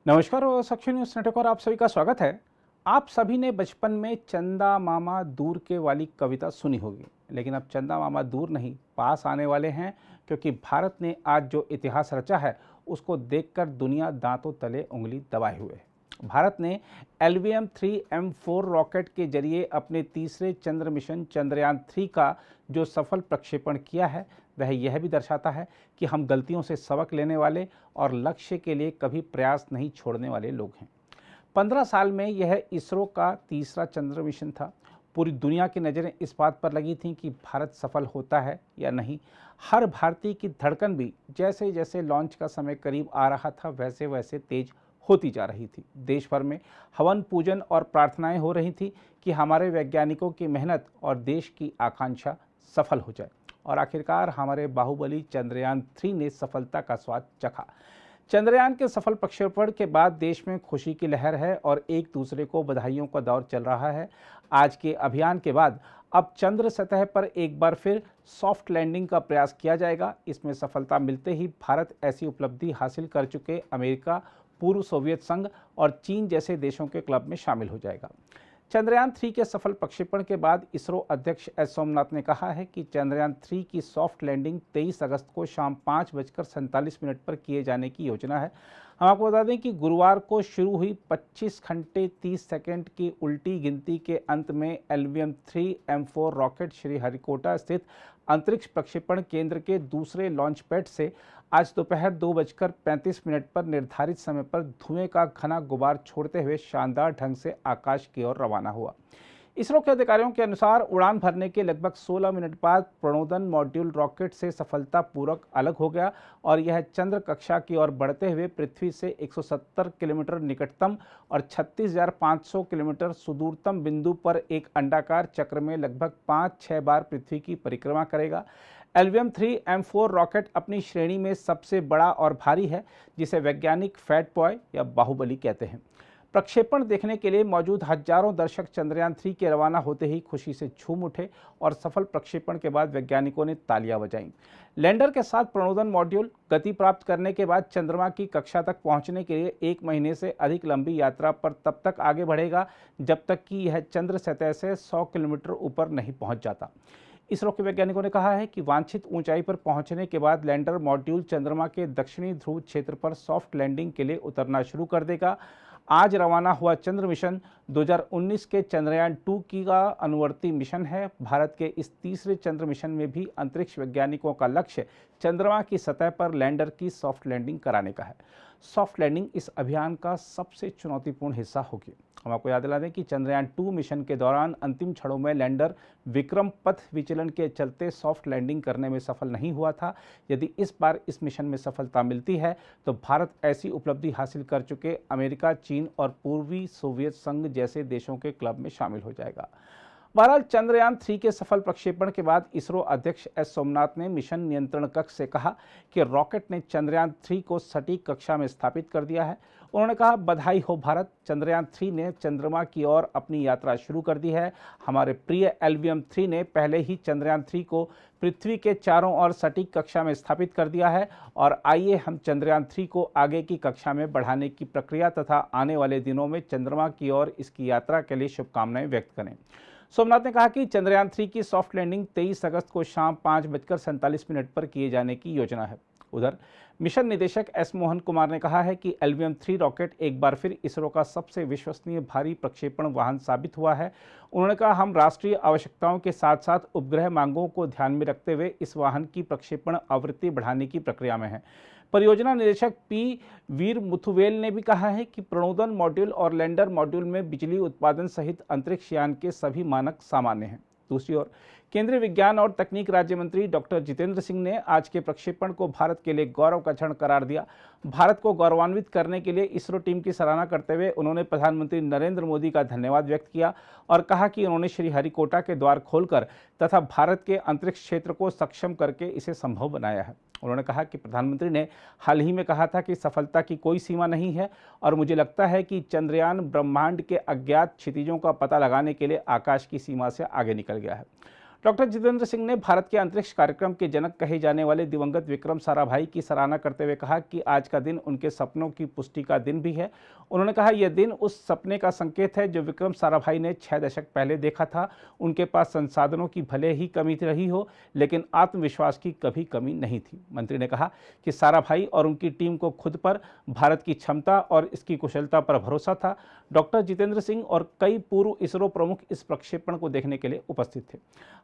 नमस्कार और साक्षी news network और आप सभी का स्वागत है। आप सभी ने बचपन में चंदा मामा दूर के वाली कविता सुनी होगी, लेकिन अब चंदा मामा दूर नहीं पास आने वाले हैं, क्योंकि भारत ने आज जो इतिहास रचा है उसको देखकर दुनिया दांतों तले उंगली दबाए हुए है। भारत ने LVM-3M4 रॉकेट के जरिए अपने तीसरे चंद्र मिशन चंद्रयान-3 का जो सफल प्रक्षेपण किया है, वह यह भी दर्शाता है कि हम गलतियों से सबक लेने वाले और लक्ष्य के लिए कभी प्रयास नहीं छोड़ने वाले लोग हैं। 15 साल में यह इसरो का तीसरा चंद्र मिशन था। पूरी दुनिया की नज़रें इस बात पर लगी थीं कि भारत सफल होता है या नहीं। हर भारतीय की धड़कन भी जैसे जैसे लॉन्च का समय करीब आ रहा था वैसे वैसे तेज होती जा रही थी। देश भर में हवन पूजन और प्रार्थनाएं हो रही थी कि हमारे वैज्ञानिकों की मेहनत और देश की आकांक्षा सफल हो जाए। और आखिरकार हमारे बाहुबली चंद्रयान-3 ने सफलता का स्वाद चखा। चंद्रयान के सफल प्रक्षेपण के बाद देश में खुशी की लहर है और एक दूसरे को बधाइयों का दौर चल रहा है। आज के अभियान के बाद अब चंद्र सतह पर एक बार फिर सॉफ्ट लैंडिंग का प्रयास किया जाएगा। इसमें सफलता मिलते ही भारत ऐसी उपलब्धि हासिल कर चुके अमेरिका, पूर्व सोवियत संघ और चीन जैसे देशों के क्लब में शामिल हो जाएगा। चंद्रयान-3 के सफल प्रक्षेपण के बाद इसरो अध्यक्ष एस सोमनाथ ने कहा है कि चंद्रयान-3 की सॉफ्ट लैंडिंग 23 अगस्त को शाम 5:47 पर किए जाने की योजना है। हम आपको बता दें कि गुरुवार को शुरू हुई 25 घंटे 30 सेकंड की उल्टी गिनती के अंत में LVM-3M4 रॉकेट श्रीहरिकोटा स्थित अंतरिक्ष प्रक्षेपण केंद्र के दूसरे लॉन्च पैड से आज दोपहर 2:35 पर निर्धारित समय पर धुएं का घना गुबार छोड़ते हुए शानदार ढंग से आकाश की ओर रवाना हुआ। इसरो के अधिकारियों के अनुसार उड़ान भरने के लगभग 16 मिनट बाद प्रणोदन मॉड्यूल रॉकेट से सफलतापूर्वक अलग हो गया और यह चंद्र कक्षा की ओर बढ़ते हुए पृथ्वी से 170 किलोमीटर निकटतम और 36,500 किलोमीटर सुदूरतम बिंदु पर एक अंडाकार चक्र में लगभग 5-6 बार पृथ्वी की परिक्रमा करेगा। LVM-3M4 रॉकेट अपनी श्रेणी में सबसे बड़ा और भारी है, जिसे वैज्ञानिक फैट बॉय या बाहुबली कहते हैं। प्रक्षेपण देखने के लिए मौजूद हजारों दर्शक चंद्रयान-3 के रवाना होते ही खुशी से झूम उठे और सफल प्रक्षेपण के बाद वैज्ञानिकों ने तालियां बजाईं। लैंडर के साथ प्रणोदन मॉड्यूल गति प्राप्त करने के बाद चंद्रमा की कक्षा तक पहुंचने के लिए 1 महीने से अधिक लंबी यात्रा पर तब तक आगे बढ़ेगा जब तक कि यह चंद्र सतह से 100 किलोमीटर ऊपर नहीं पहुंच जाता। इसरो के वैज्ञानिकों ने कहा है कि वांछित ऊंचाई पर पहुंचने के बाद लैंडर मॉड्यूल चंद्रमा के दक्षिणी ध्रुव क्षेत्र पर सॉफ्ट लैंडिंग के लिए उतरना शुरू कर देगा। आज रवाना हुआ चंद्र मिशन 2019 के चंद्रयान-2 की का अनुवर्ती मिशन है। भारत के इस तीसरे चंद्र मिशन में भी अंतरिक्ष वैज्ञानिकों का लक्ष्य चंद्रमा की सतह पर लैंडर की सॉफ्ट लैंडिंग कराने का है। सॉफ्ट लैंडिंग इस अभियान का सबसे चुनौतीपूर्ण हिस्सा होगी। हम आपको याद दिला दें कि चंद्रयान-2 मिशन के दौरान अंतिम क्षणों में लैंडर विक्रम पथ विचलन के चलते सॉफ्ट लैंडिंग करने में सफल नहीं हुआ था। यदि इस बार इस मिशन में सफलता मिलती है तो भारत ऐसी उपलब्धि हासिल कर चुके अमेरिका, चीन और पूर्वी सोवियत संघ जैसे देशों के क्लब में शामिल हो जाएगा। बहरहाल चंद्रयान-3 के सफल प्रक्षेपण के बाद इसरो अध्यक्ष एस सोमनाथ ने मिशन नियंत्रण कक्ष से कहा कि रॉकेट ने चंद्रयान-3 को सटीक कक्षा में स्थापित कर दिया है। उन्होंने कहा, बधाई हो भारत, चंद्रयान-3 ने चंद्रमा की ओर अपनी यात्रा शुरू कर दी है। हमारे प्रिय LVM-3 ने पहले ही चंद्रयान-3 को पृथ्वी के चारों ओर सटीक कक्षा में स्थापित कर दिया है और आइए हम चंद्रयान-3 को आगे की कक्षा में बढ़ाने की प्रक्रिया तथा आने वाले दिनों में चंद्रमा की ओर इसकी यात्रा के लिए शुभकामनाएं व्यक्त करें। सोमनाथ ने कहा कि चंद्रयान-3 की सॉफ्ट लैंडिंग 23 अगस्त को शाम 5:47 पर किए जाने की योजना है। उधर मिशन निदेशक एस मोहन कुमार ने कहा है कि LVM-3 रॉकेट एक बार फिर इसरो का सबसे विश्वसनीय भारी प्रक्षेपण वाहन साबित हुआ है। उन्होंने कहा, हम राष्ट्रीय आवश्यकताओं के साथ साथ उपग्रह मांगों को ध्यान में रखते हुए इस वाहन की प्रक्षेपण आवृत्ति बढ़ाने की प्रक्रिया में हैं। परियोजना निदेशक पी वीर मुथुवेल ने भी कहा है कि प्रणोदन मॉड्यूल और लैंडर मॉड्यूल में बिजली उत्पादन सहित अंतरिक्ष यान के सभी मानक सामान्य हैं। दूसरी ओर केंद्रीय विज्ञान और तकनीक राज्य मंत्री डॉक्टर जितेंद्र सिंह ने आज के प्रक्षेपण को भारत के लिए गौरव का क्षण करार दिया। भारत को गौरवान्वित करने के लिए इसरो टीम की सराहना करते हुए उन्होंने प्रधानमंत्री नरेंद्र मोदी का धन्यवाद व्यक्त किया और कहा कि उन्होंने श्रीहरिकोटा के द्वार खोलकर तथा भारत के अंतरिक्ष क्षेत्र को सक्षम करके इसे संभव बनाया है। उन्होंने कहा कि प्रधानमंत्री ने हाल ही में कहा था कि सफलता की कोई सीमा नहीं है और मुझे लगता है कि चंद्रयान ब्रह्मांड के अज्ञात क्षितिजों का पता लगाने के लिए आकाश की सीमा से आगे निकल गया है। डॉक्टर जितेंद्र सिंह ने भारत के अंतरिक्ष कार्यक्रम के जनक कहे जाने वाले दिवंगत विक्रम साराभाई की सराहना करते हुए कहा कि आज का दिन उनके सपनों की पुष्टि का दिन भी है। उन्होंने कहा यह दिन उस सपने का संकेत है जो विक्रम साराभाई ने 6 दशक पहले देखा था। उनके पास संसाधनों की भले ही कमी रही हो, लेकिन आत्मविश्वास की कभी कमी नहीं थी। मंत्री ने कहा कि साराभाई और उनकी टीम को खुद पर, भारत की क्षमता और इसकी कुशलता पर भरोसा था। डॉक्टर जितेंद्र सिंह और कई पूर्व इसरो प्रमुख इस प्रक्षेपण को देखने के लिए उपस्थित थे।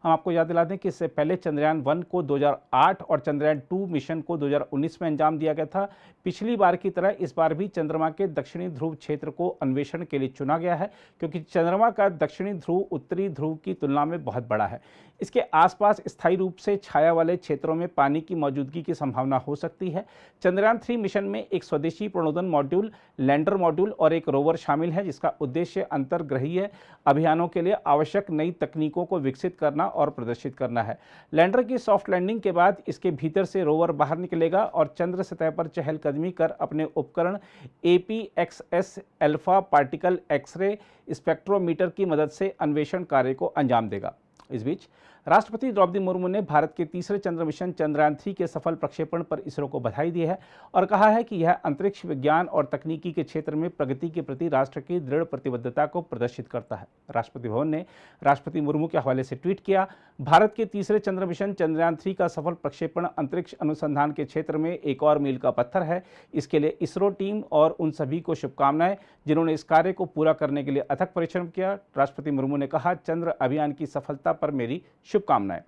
हम आपको याद दिला दें कि इससे पहले चंद्रयान 1 को 2008 और चंद्रयान 2 मिशन को 2019 में अंजाम दिया गया था। पिछली बार की तरह इस बार भी चंद्रमा के दक्षिणी ध्रुव क्षेत्र को अन्वेषण के लिए चुना गया है, क्योंकि चंद्रमा का दक्षिणी ध्रुव उत्तरी ध्रुव की तुलना में बहुत बड़ा है। इसके आसपास स्थायी रूप से छाया वाले क्षेत्रों में पानी की मौजूदगी की संभावना हो सकती है। चंद्रयान 3 मिशन में एक स्वदेशी प्रणोदन मॉड्यूल, लैंडर मॉड्यूल और एक रोवर शामिल है, जिसका उद्देश्य अंतर्ग्रहीय अभियानों के लिए आवश्यक नई तकनीकों को विकसित करना और प्रदर्शित करना है। लैंडर की सॉफ्ट लैंडिंग के बाद इसके भीतर से रोवर बाहर निकलेगा और चंद्र सतह पर चहलकदमी कर अपने उपकरण APXS alpha particle X ray spectrometer की मदद से अन्वेषण कार्य को अंजाम देगा। इस बीच राष्ट्रपति द्रौपदी मुर्मू ने भारत के तीसरे चंद्र मिशन चंद्रयान 3 के सफल प्रक्षेपण पर इसरो को बधाई दी है और कहा है कि यह अंतरिक्ष विज्ञान और तकनीकी के क्षेत्र में प्रगति के प्रति राष्ट्र की दृढ़ प्रतिबद्धता को प्रदर्शित करता है। राष्ट्रपति भवन ने राष्ट्रपति मुर्मू के हवाले से ट्वीट किया, भारत के तीसरे चंद्र मिशन चंद्रयान 3 का सफल प्रक्षेपण अंतरिक्ष अनुसंधान के क्षेत्र में एक और मील का पत्थर है। इसके लिए इसरो टीम और उन सभी को शुभकामनाएं जिन्होंने इस कार्य को पूरा करने के लिए अथक परिश्रम किया। राष्ट्रपति मुर्मू ने कहा, चंद्र अभियान की सफलता पर मेरी शुभकामनाएं।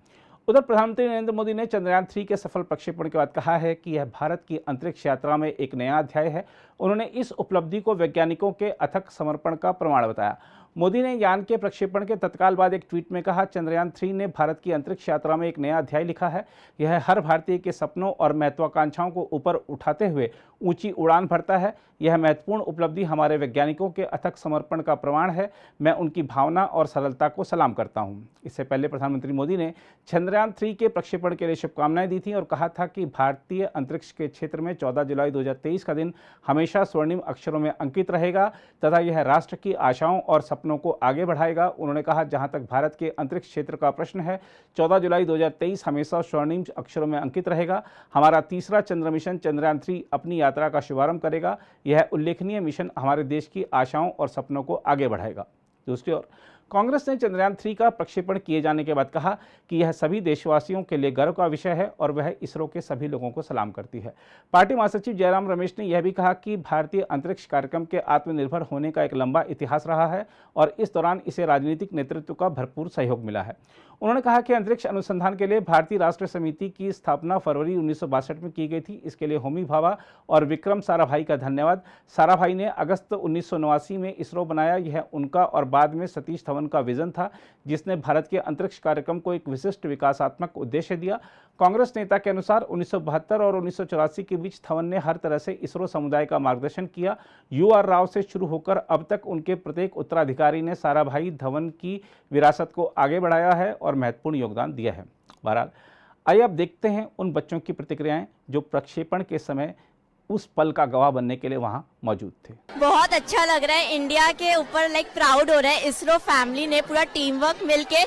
उधर प्रधानमंत्री नरेंद्र मोदी ने चंद्रयान 3 के सफल प्रक्षेपण के बाद कहा है कि यह भारत की अंतरिक्ष यात्रा में एक नया अध्याय है। उन्होंने इस उपलब्धि को वैज्ञानिकों के अथक समर्पण का प्रमाण बताया। मोदी ने यान के प्रक्षेपण के तत्काल बाद एक ट्वीट में कहा, चंद्रयान 3 ने भारत की अंतरिक्ष यात्रा में एक नया अध्याय लिखा है। यह हर भारतीय के सपनों और महत्वाकांक्षाओं को ऊपर उठाते हुए ऊंची उड़ान भरता है। यह महत्वपूर्ण उपलब्धि हमारे वैज्ञानिकों के अथक समर्पण का प्रमाण है। मैं उनकी भावना और सरलता को सलाम करता हूं। इससे पहले प्रधानमंत्री मोदी ने चंद्रयान 3 के प्रक्षेपण के लिए शुभकामनाएं दी थी और कहा था कि भारतीय अंतरिक्ष के क्षेत्र में 14 जुलाई 2023 का दिन हमेशा स्वर्णिम अक्षरों में अंकित रहेगा तथा यह राष्ट्र की आशाओं और सपनों को आगे बढ़ाएगा। उन्होंने कहा, जहां तक भारत के अंतरिक्ष क्षेत्र का प्रश्न है, 14 जुलाई 2023 हमेशा स्वर्णिम अक्षरों में अंकित रहेगा। हमारा तीसरा चंद्र मिशन चंद्रयान 3 अपनी यात्रा का शुभारंभ करेगा। यह उल्लेखनीय मिशन हमारे देश की आशाओं और सपनों को आगे बढ़ाएगा। दूसरी ओर कांग्रेस ने चंद्रयान 3 का प्रक्षेपण किए जाने के बाद कहा कि यह सभी देशवासियों के लिए गर्व का विषय है और वह इसरो के सभी लोगों को सलाम करती है। पार्टी महासचिव जयराम रमेश ने यह भी कहा कि भारतीय अंतरिक्ष कार्यक्रम के आत्मनिर्भर होने का एक लंबा इतिहास रहा है और इस दौरान इसे राजनीतिक नेतृत्व का भरपूर सहयोग मिला है। उन्होंने कहा कि अंतरिक्ष अनुसंधान के लिए भारतीय राष्ट्रीय समिति की स्थापना फरवरी 1962 में की गई थी। इसके लिए होमी भाभा और विक्रम साराभाई का धन्यवाद। साराभाई ने अगस्त 1989 में इसरो बनाया। यह उनका और बाद में सतीश धवन का विजन था, जिसने भारत के अंतरिक्ष कार्यक्रम को एक विशिष्ट विकासात्मक उद्देश्य दिया। कांग्रेस नेता के अनुसार 1972 और 1984 के बीच धवन ने हर तरह से इसरो समुदाय का मार्गदर्शन किया। UR राव से शुरू होकर अब तक उनके प्रत्येक उत्तराधिकारी ने साराभाई धवन की विरासत को आगे बढ़ाया है और महत्वपूर्ण योगदान दिया है। बहरहाल आइए अब देखते हैं उन बच्चों की प्रतिक्रियाएं जो प्रक्षेपण के समय उस पल का गवाह बनने के लिए वहां मौजूद थे। बहुत अच्छा लग रहा है, इंडिया के ऊपर प्राउड हो रहा है। इसरो फैमिली ने पूरा टीम वर्क मिलके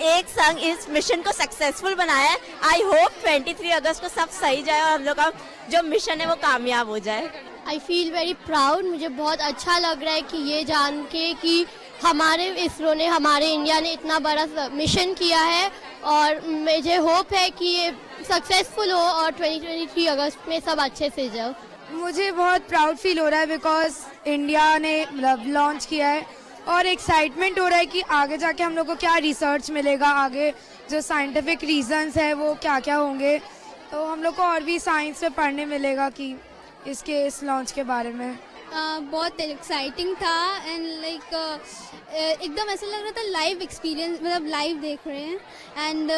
एक संग इस मिशन को सक्सेसफुल बनाया है। आई होप 23 अगस्त को सब सही जाए और हम लोग का जो मिशन है वो कामयाब हो जाए। I feel very proud. मुझे बहुत अच्छा लग रहा है कि ये जान के कि हमारे इसरो ने, हमारे इंडिया ने इतना बड़ा मिशन किया है और मुझे होप है कि ये सक्सेसफुल हो और 23 अगस्त में सब अच्छे से जाओ। मुझे बहुत प्राउड फील हो रहा है बिकॉज इंडिया ने लॉन्च किया है और एक्साइटमेंट हो रहा है कि आगे जाके हम लोग को क्या रिसर्च मिलेगा, आगे जो साइंटिफिक रीजंस है वो क्या क्या होंगे, तो हम लोग को और भी साइंस में पढ़ने मिलेगा कि इस लॉन्च के बारे में। बहुत एक्साइटिंग था एंड एकदम ऐसा लग रहा था लाइव एक्सपीरियंस, मतलब लाइव देख रहे हैं एंड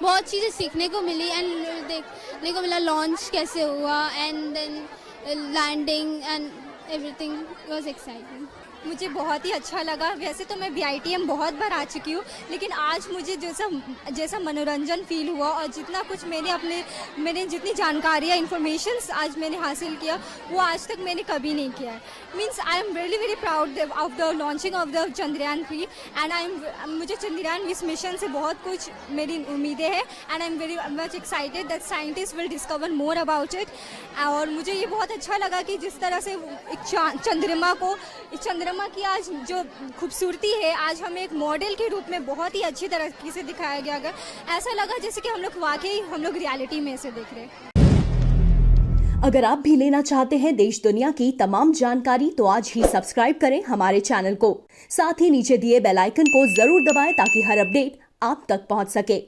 बहुत चीज़ें सीखने को मिली एंड देखने को मिला लॉन्च कैसे हुआ and then landing and everything was exciting. मुझे बहुत ही अच्छा लगा। वैसे तो मैं VITM बहुत बार आ चुकी हूँ, लेकिन आज मुझे जैसा मनोरंजन फील हुआ और जितना कुछ मैंने जितनी जानकारियाँ इन्फॉर्मेशंस आज मैंने हासिल किया वो आज तक मैंने कभी नहीं किया है। Means I am really very proud of the launching of the Chandrayaan-3 and मुझे चंद्रयान इस मिशन से बहुत कुछ मेरी उम्मीदें हैं and I am very much excited that scientist will discover more about it. और मुझे ये बहुत अच्छा लगा कि जिस तरह से चंद्रमा की आज जो खूबसूरती है आज हमें एक मॉडल के रूप में बहुत ही अच्छी तरीके से दिखाया गया है। ऐसा लगा जैसे कि हम लोग रियलिटी में इसे देख रहे हैं। अगर आप भी लेना चाहते हैं देश दुनिया की तमाम जानकारी तो आज ही सब्सक्राइब करें हमारे चैनल को। साथ ही नीचे दिए बेल आइकन को जरूर दबाएं ताकि हर अपडेट आप तक पहुंच सके।